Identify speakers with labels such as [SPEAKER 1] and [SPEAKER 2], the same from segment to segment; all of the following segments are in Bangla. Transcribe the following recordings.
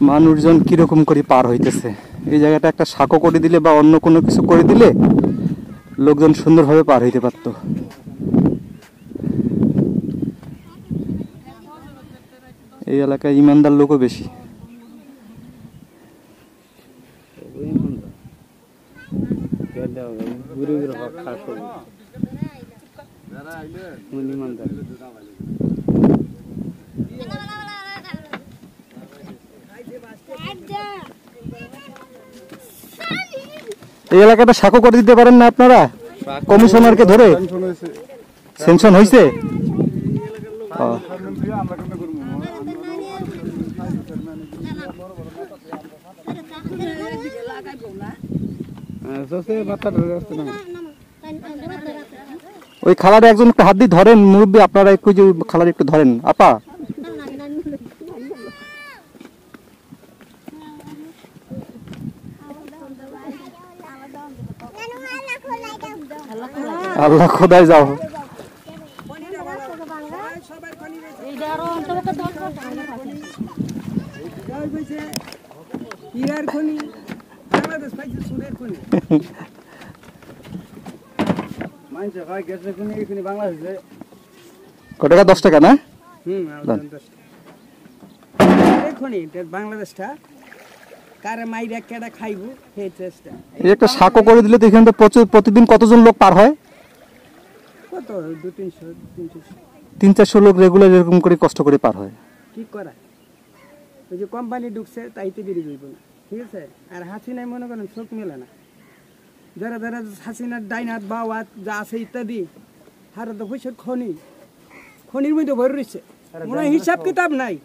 [SPEAKER 1] মানুষজন কিরকম করে পার হইতেছে। এই জায়গাটা একটা সাঁকো করে দিলে বা অন্য কোনো কিছু করে দিলে লোকজন সুন্দরভাবে পার হইতে পারত। এই এলাকায় ইমানদার লোকও বেশি। এই এলাকাটা সাঁকো করে দিতে পারেন না আপনারা? কমিশনারকে ধরে সেনশন হয়েছে। ওই খালারে একজন একটু হাত দিয়ে ধরেন মুরব্বী, আপনারা একটু যে খালারে একটু ধরেন। আপা আল্লাহ খোদায় যাও। কত টাকা? 10 টাকা না?
[SPEAKER 2] বাংলাদেশটা কারে মাইরা কেডা খাইবো সেই চেষ্টা।
[SPEAKER 1] এই একটা সাঁকো করে দিলে তো এখানে তো প্রতিদিন কতজন লোক পার হয়?
[SPEAKER 2] কত
[SPEAKER 1] 300-400 লোক রেগুলার এরকম করে কষ্ট করে পার হয়।
[SPEAKER 2] কি করা, ওই যে কোম্পানি ঢুকছে তাইতে বেরিয়ে যাইব না, ঠিক আছে? আর হাসিনাই মনে করেন চোখ মেলে না। যারা যারা হাসিনার ডাইন হাত বাও হাত যা আছে ইত্যাদি হারা তো পয়সার খনির মধ্যে ভরে রয়েছে, মনে হয় হিসাব কিতাব নাই,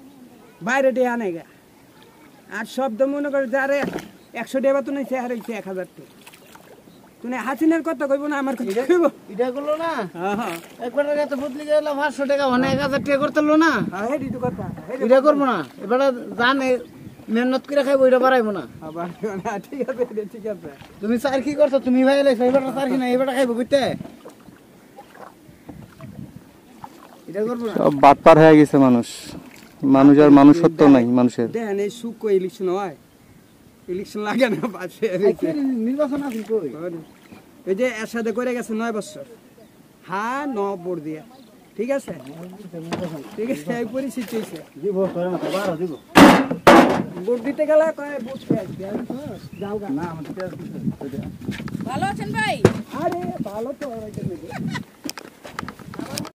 [SPEAKER 2] বাইরে ডে আনে গা। আর শব্দ মনে করে যারে 100 টাকা তো নাই, সে হারাইছে 1000 টাকা। তুমি হাসিনার কথা কইব না আমার কথা কইব?
[SPEAKER 3] এটা করলো না, একবার তো বদলি গেল 500 টাকা অনেক 1000 টাকা করতেলো না।
[SPEAKER 2] হ্যাঁ হেডি তো কথা,
[SPEAKER 3] এটা করবো না, এবার জানে মেহনত করে খাইবো, এটা বাড়াইবো না।
[SPEAKER 2] ঠিক আছে ঠিক আছে।
[SPEAKER 3] তুমি স্যার কি করছো? তুমি ভাই লাইছো, এবার স্যার কি না, এবার খাইবো বুঝতে। এটা করবো না,
[SPEAKER 1] সব বাটপার হয়ে গেছে মানুষ। মানুষ আর মানুষত্ব নাই মানুষের।
[SPEAKER 2] দেখেন এই সুখ ইলেকশন হয়, ইলেকশন লাগে না পাশে
[SPEAKER 3] নির্বাচন আছে কই?
[SPEAKER 2] এই যে এর সাথে করে গেছে 9 বছর, হ্যাঁ 9 ভোট দিয়া, ঠিক আছে ঠিক আছে। এই পরিস্থিতি হয়েছে,
[SPEAKER 3] দিব করে না, বারো দিব।
[SPEAKER 2] ভোট দিতে গেলে কয় ভোট শেষ যাও গা।
[SPEAKER 3] না আমাদের
[SPEAKER 4] ভালো আছেন ভাই?
[SPEAKER 2] আরে ভালো তো